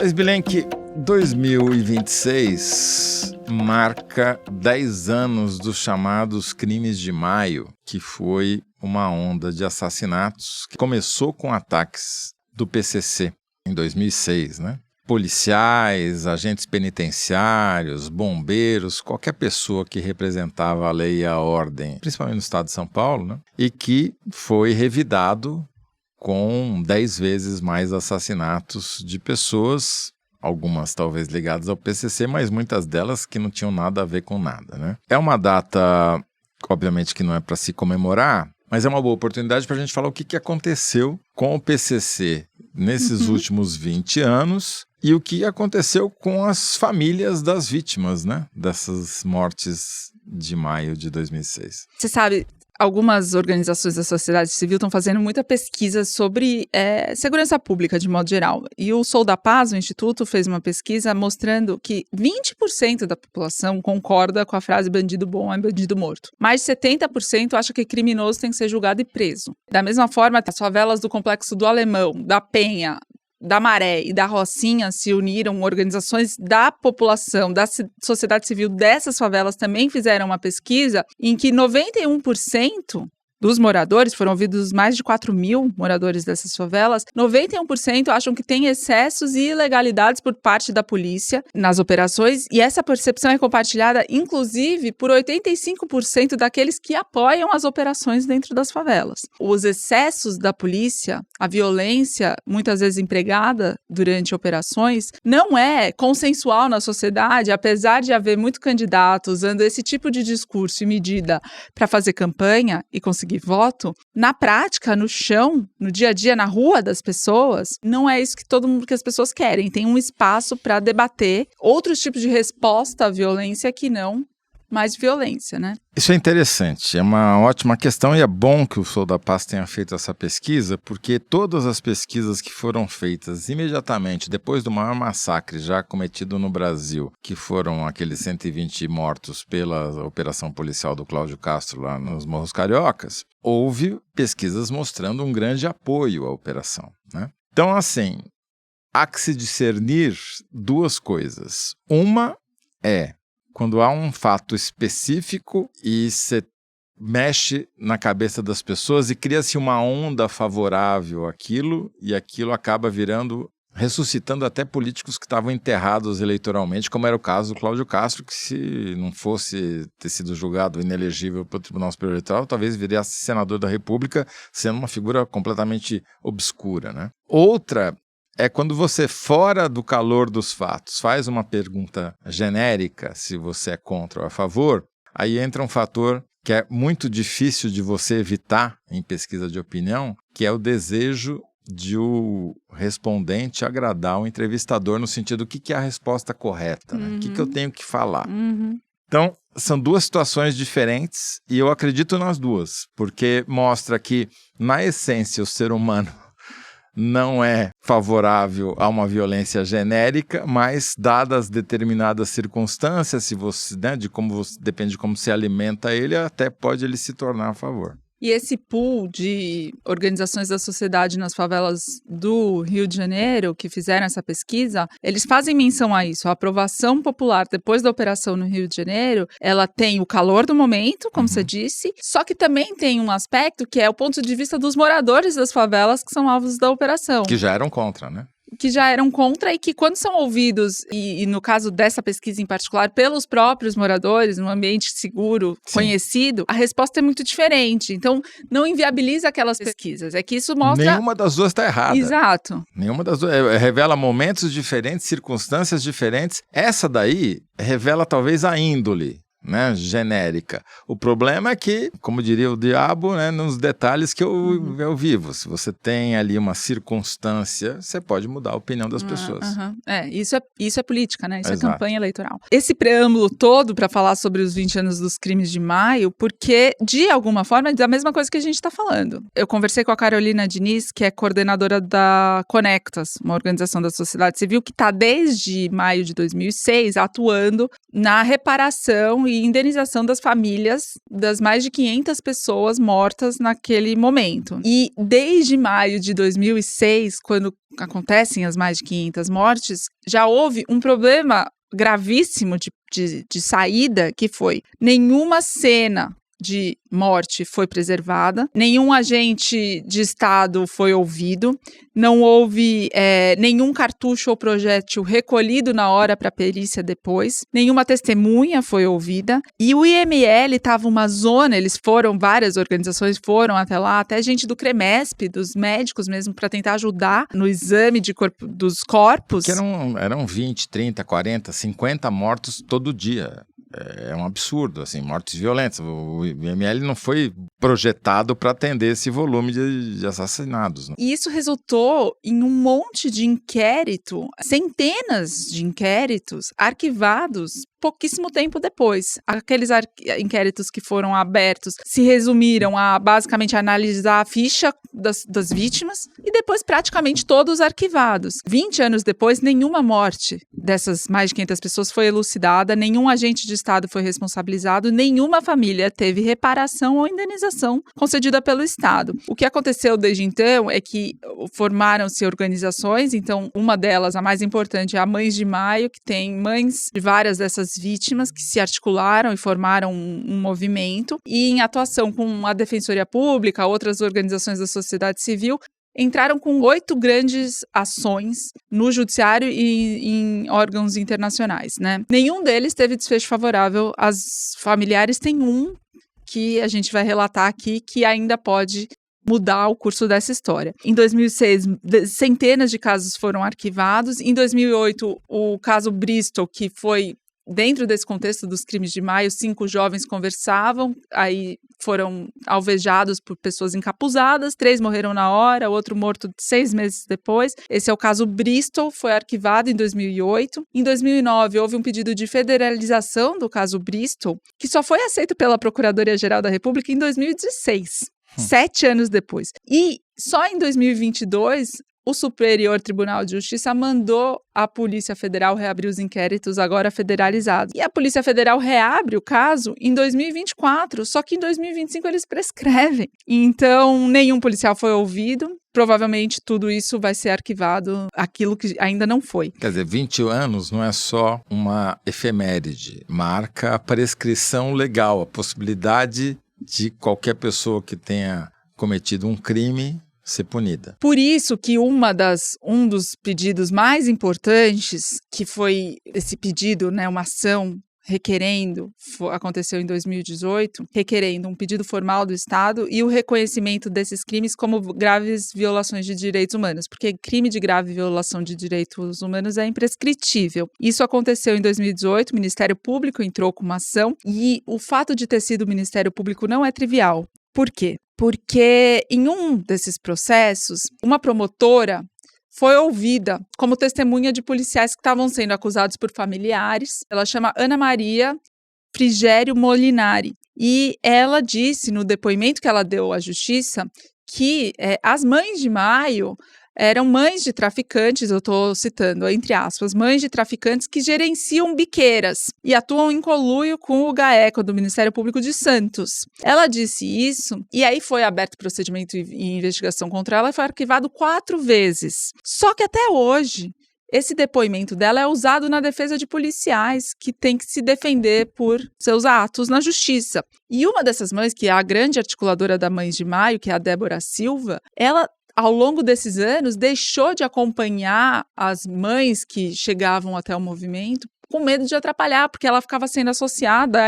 Thais Bilenque, 2026 marca 10 anos dos chamados crimes de maio, que foi uma onda de assassinatos que começou com ataques do PCC em 2006, né? Policiais, agentes penitenciários, bombeiros, qualquer pessoa que representava a lei e a ordem, principalmente no estado de São Paulo, né? E que foi revidado com 10 vezes mais assassinatos de pessoas, algumas talvez ligadas ao PCC, mas muitas delas que não tinham nada a ver com nada, né? É uma data, obviamente, que não é para se comemorar, mas é uma boa oportunidade para a gente falar o que aconteceu com o PCC nesses últimos 20 anos e o que aconteceu com as famílias das vítimas, né? Dessas mortes de maio de 2006. Você sabe, algumas organizações da sociedade civil estão fazendo muita pesquisa sobre segurança pública de modo geral. E o Sou da Paz, o Instituto, fez uma pesquisa mostrando que 20% da população concorda com a frase bandido bom é bandido morto. Mais de 70% acha que criminoso tem que ser julgado e preso. Da mesma forma, as favelas do Complexo do Alemão, da Penha, da Maré e da Rocinha se uniram, organizações da população, da sociedade civil dessas favelas também fizeram uma pesquisa em que 91% dos moradores, foram ouvidos mais de 4 mil moradores dessas favelas, 91% acham que tem excessos e ilegalidades por parte da polícia nas operações, e essa percepção é compartilhada, inclusive, por 85% daqueles que apoiam as operações dentro das favelas. Os excessos da polícia, a violência, muitas vezes empregada durante operações, não é consensual na sociedade, apesar de haver muito candidato usando esse tipo de discurso e medida para fazer campanha e conseguir voto, na prática, no chão, no dia a dia, na rua das pessoas, não é isso que as pessoas querem. Tem um espaço para debater outros tipos de resposta à violência que não mais violência, né? Isso é interessante, é uma ótima questão e é bom que o Sou da Paz tenha feito essa pesquisa, porque todas as pesquisas que foram feitas imediatamente depois do maior massacre já cometido no Brasil, que foram aqueles 120 mortos pela operação policial do Cláudio Castro lá nos Morros Cariocas, houve pesquisas mostrando um grande apoio à operação, né? Então, assim, há que se discernir duas coisas. Uma é quando há um fato específico e você mexe na cabeça das pessoas e cria-se uma onda favorável àquilo e aquilo acaba ressuscitando até políticos que estavam enterrados eleitoralmente, como era o caso do Cláudio Castro, que se não fosse ter sido julgado inelegível pelo Tribunal Superior Eleitoral, talvez virasse senador da República, sendo uma figura completamente obscura, né? Outra é quando você, fora do calor dos fatos, faz uma pergunta genérica, se você é contra ou a favor, aí entra um fator que é muito difícil de você evitar em pesquisa de opinião, que é o desejo de o respondente agradar o entrevistador no sentido do que é a resposta correta, né? O que eu tenho que falar. Então, são duas situações diferentes e eu acredito nas duas, porque mostra que, na essência, o ser humano não é favorável a uma violência genérica, mas dadas determinadas circunstâncias, se você, né, depende de como se alimenta ele, até pode ele se tornar a favor. E esse pool de organizações da sociedade nas favelas do Rio de Janeiro, que fizeram essa pesquisa, eles fazem menção a isso. A aprovação popular depois da operação no Rio de Janeiro, ela tem o calor do momento, como você disse, só que também tem um aspecto que é o ponto de vista dos moradores das favelas que são alvos da operação. Que já eram contra, né? Que já eram contra e que quando são ouvidos, e no caso dessa pesquisa em particular, pelos próprios moradores, num ambiente seguro, sim, conhecido, a resposta é muito diferente. Então, não inviabiliza aquelas pesquisas. É que isso mostra... Nenhuma das duas está errada. Exato. Nenhuma das duas. Revela momentos diferentes, circunstâncias diferentes. Essa daí revela talvez a índole, né, genérica. O problema é que, como diria o diabo, né, nos detalhes que eu vivo. Se você tem ali uma circunstância, você pode mudar a opinião das pessoas. Isso é política, né? Isso é campanha eleitoral. Esse preâmbulo todo para falar sobre os 20 anos dos crimes de maio, porque, de alguma forma, é a mesma coisa que a gente está falando. Eu conversei com a Carolina Diniz, que é coordenadora da Conectas, uma organização da sociedade civil que está desde maio de 2006 atuando na reparação e indenização das famílias das mais de 500 pessoas mortas naquele momento. E desde maio de 2006, quando acontecem as mais de 500 mortes, já houve um problema gravíssimo de saída, que foi nenhuma cena de morte foi preservada, nenhum agente de Estado foi ouvido, não houve nenhum cartucho ou projétil recolhido na hora para perícia depois, nenhuma testemunha foi ouvida, e o IML estava uma zona, várias organizações foram até lá, até gente do CREMESP, dos médicos mesmo, para tentar ajudar no exame dos corpos. Que eram 20, 30, 40, 50 mortos todo dia. É um absurdo, assim, mortes violentas. O IML não foi projetado para atender esse volume de assassinatos. Né? E isso resultou em um monte de inquérito, centenas de inquéritos arquivados pouquíssimo tempo depois. Aqueles inquéritos que foram abertos se resumiram a basicamente analisar a ficha das vítimas e depois praticamente todos arquivados. 20 anos depois, nenhuma morte dessas mais de 500 pessoas foi elucidada, nenhum agente de Estado foi responsabilizado, nenhuma família teve reparação ou indenização concedida pelo Estado. O que aconteceu desde então é que formaram-se organizações, então uma delas, a mais importante, é a Mães de Maio, que tem mães de várias dessas vítimas que se articularam e formaram um movimento, e em atuação com a Defensoria Pública, outras organizações da sociedade civil, entraram com 8 grandes ações no judiciário e em órgãos internacionais, né? Nenhum deles teve desfecho favorável às familiares, tem um que a gente vai relatar aqui que ainda pode mudar o curso dessa história. Em 2006, centenas de casos foram arquivados. Em 2008, o caso Bristol, que foi dentro desse contexto dos crimes de maio, 5 jovens conversavam, aí foram alvejados por pessoas encapuzadas, 3 morreram na hora, outro morto 6 meses depois. Esse é o caso Bristol, foi arquivado em 2008. Em 2009, houve um pedido de federalização do caso Bristol, que só foi aceito pela Procuradoria-Geral da República em 2016, 7 anos depois. E só em 2022... o Superior Tribunal de Justiça mandou a Polícia Federal reabrir os inquéritos agora federalizados. E a Polícia Federal reabre o caso em 2024, só que em 2025 eles prescrevem. Então, nenhum policial foi ouvido. Provavelmente tudo isso vai ser arquivado, aquilo que ainda não foi. Quer dizer, 20 anos não é só uma efeméride, marca a prescrição legal, a possibilidade de qualquer pessoa que tenha cometido um crime ser punida. Por isso que um dos pedidos mais importantes, que foi esse pedido, né, uma ação requerendo, aconteceu em 2018, requerendo um pedido formal do Estado e o reconhecimento desses crimes como graves violações de direitos humanos, porque crime de grave violação de direitos humanos é imprescritível. Isso aconteceu em 2018, o Ministério Público entrou com uma ação e o fato de ter sido o Ministério Público não é trivial. Por quê? Porque em um desses processos, uma promotora foi ouvida como testemunha de policiais que estavam sendo acusados por familiares. Ela chama Ana Maria Frigério Molinari. E ela disse no depoimento que ela deu à justiça que as Mães de Maio eram mães de traficantes, eu estou citando, entre aspas, mães de traficantes que gerenciam biqueiras e atuam em conluio com o GAECO, do Ministério Público de Santos. Ela disse isso, e aí foi aberto procedimento e investigação contra ela e foi arquivado 4 vezes. Só que até hoje, esse depoimento dela é usado na defesa de policiais que têm que se defender por seus atos na justiça. E uma dessas mães, que é a grande articuladora da Mães de Maio, que é a Débora Silva, ela, ao longo desses anos, deixou de acompanhar as mães que chegavam até o movimento com medo de atrapalhar, porque ela ficava sendo associada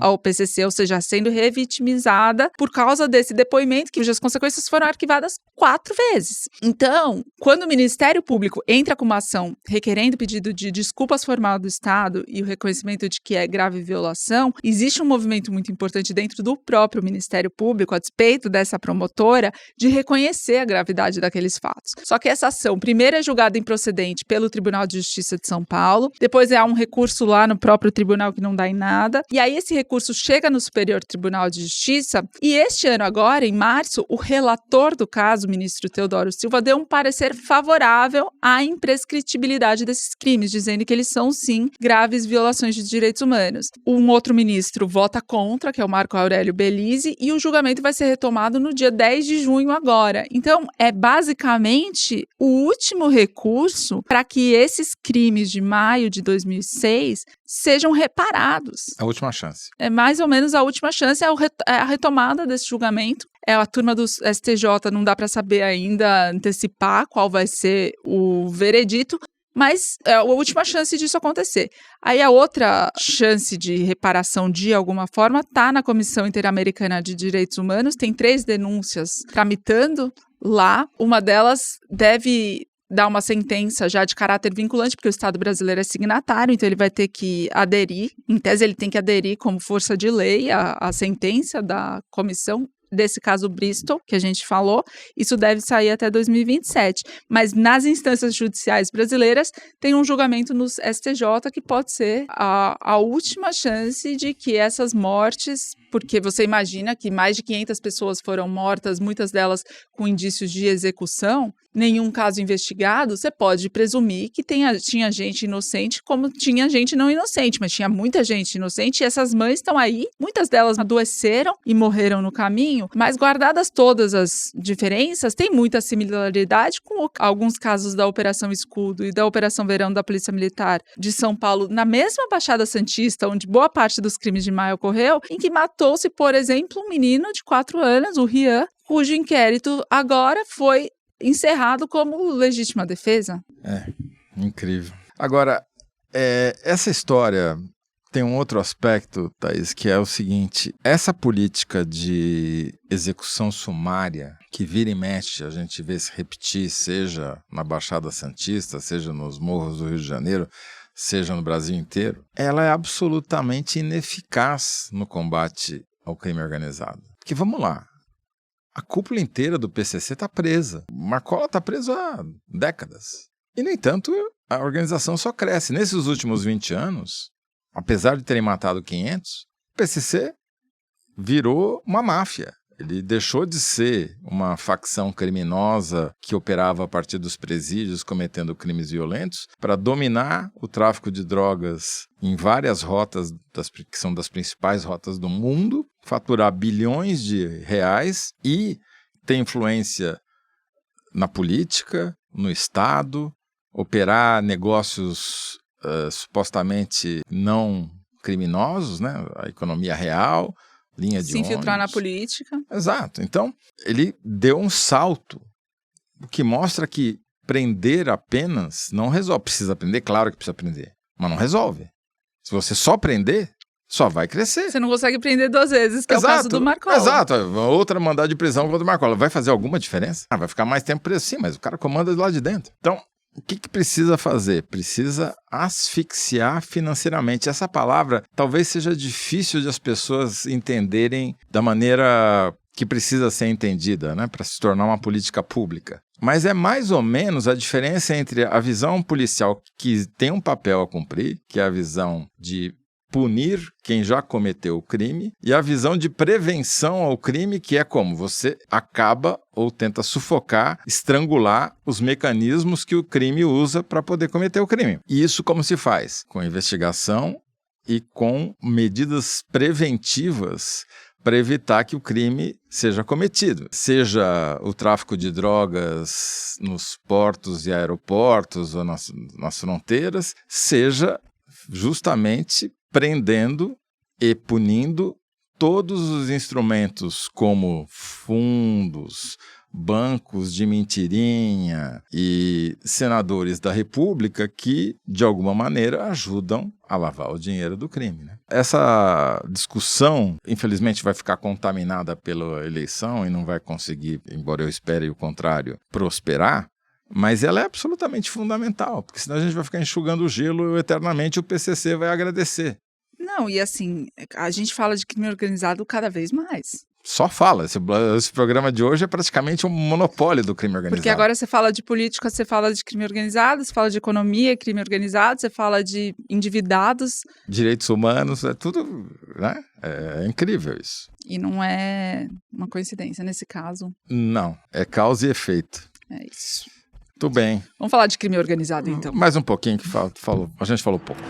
ao PCC, ou seja, sendo revitimizada por causa desse depoimento, cujas consequências foram arquivadas 4 vezes. Então, quando o Ministério Público entra com uma ação requerendo pedido de desculpas formal do Estado e o reconhecimento de que é grave violação, existe um movimento muito importante dentro do próprio Ministério Público, a despeito dessa promotora, de reconhecer a gravidade daqueles fatos. Só que essa ação, primeiro, é julgada improcedente pelo Tribunal de Justiça de São Paulo, depois há um recurso lá no próprio tribunal que não dá em nada. E aí esse recurso chega no Superior Tribunal de Justiça e este ano agora, em março, o relator do caso, o ministro Teodoro Silva, deu um parecer favorável à imprescritibilidade desses crimes, dizendo que eles são, sim, graves violações de direitos humanos. Um outro ministro vota contra, que é o Marco Aurélio Belize, e o julgamento vai ser retomado no dia 10 de junho agora. Então, é basicamente o último recurso para que esses crimes de maio de 2006 sejam reparados. A última chance. É mais ou menos a última chance, é a retomada desse julgamento. A turma do STJ não dá para saber ainda, antecipar qual vai ser o veredito, mas é a última chance disso acontecer. Aí a outra chance de reparação de alguma forma está na Comissão Interamericana de Direitos Humanos, tem 3 denúncias tramitando lá, uma delas deve dar uma sentença já de caráter vinculante, porque o Estado brasileiro é signatário, então ele vai ter que aderir, em tese ele tem que aderir como força de lei à sentença da comissão, desse caso Bristol, que a gente falou, isso deve sair até 2027. Mas nas instâncias judiciais brasileiras, tem um julgamento no STJ que pode ser a última chance de que essas mortes, porque você imagina que mais de 500 pessoas foram mortas, muitas delas com indícios de execução, nenhum caso investigado, você pode presumir que tinha gente inocente como tinha gente não inocente, mas tinha muita gente inocente e essas mães estão aí, muitas delas adoeceram e morreram no caminho, mas guardadas todas as diferenças, tem muita similaridade com alguns casos da Operação Escudo e da Operação Verão da Polícia Militar de São Paulo, na mesma Baixada Santista, onde boa parte dos crimes de maio ocorreu, em que matou-se, por exemplo, um menino de 4 anos, o Rian, cujo inquérito agora foi encerrado como legítima defesa. É, incrível. Agora, essa história tem um outro aspecto, Thaís, que é o seguinte: essa política de execução sumária, que vira e mexe, a gente vê se repetir, seja na Baixada Santista, seja nos morros do Rio de Janeiro, seja no Brasil inteiro, ela é absolutamente ineficaz no combate ao crime organizado. Porque, vamos lá, a cúpula inteira do PCC está presa. O Marcola está preso há décadas. E, no entanto, a organização só cresce. Nesses últimos 20 anos, apesar de terem matado 500, o PCC virou uma máfia. Ele deixou de ser uma facção criminosa que operava a partir dos presídios cometendo crimes violentos para dominar o tráfico de drogas em várias rotas, que são das principais rotas do mundo, faturar bilhões de reais e ter influência na política, no Estado, operar negócios supostamente não criminosos, né? A economia real, linha de ônibus. Se infiltrar na política. Exato. Então, ele deu um salto, o que mostra que prender apenas não resolve. Precisa prender? Claro que precisa prender, mas não resolve. Se você só prender, só vai crescer. Você não consegue prender 2 vezes, que é o caso do Marcola. Exato. Outra mandado de prisão contra o Marcola. Vai fazer alguma diferença? Vai ficar mais tempo preso, sim, mas o cara comanda de lá de dentro. Então, o que precisa fazer? Precisa asfixiar financeiramente. Essa palavra talvez seja difícil de as pessoas entenderem da maneira que precisa ser entendida, né, para se tornar uma política pública. Mas é mais ou menos a diferença entre a visão policial, que tem um papel a cumprir, que é a visão de punir quem já cometeu o crime, e a visão de prevenção ao crime, que é como você acaba ou tenta sufocar, estrangular os mecanismos que o crime usa para poder cometer o crime. E isso como se faz? Com investigação e com medidas preventivas para evitar que o crime seja cometido. Seja o tráfico de drogas nos portos e aeroportos ou nas fronteiras, seja justamente prendendo e punindo todos os instrumentos como fundos, bancos de mentirinha e senadores da República que, de alguma maneira, ajudam a lavar o dinheiro do crime, né? Essa discussão, infelizmente, vai ficar contaminada pela eleição e não vai conseguir, embora eu espere o contrário, prosperar, mas ela é absolutamente fundamental, porque senão a gente vai ficar enxugando o gelo eternamente e o PCC vai agradecer. Não, e assim, a gente fala de crime organizado cada vez mais. só fala. Esse programa de hoje é praticamente um monopólio do crime organizado. Porque agora você fala de política, você fala de crime organizado, você fala de economia, crime organizado, você fala de endividados. Direitos humanos, é tudo, né? É incrível isso. E não é uma coincidência nesse caso. Não, é causa e efeito. É isso. Tudo bem. Vamos falar de crime organizado, então. Mais um pouquinho que a gente falou pouco.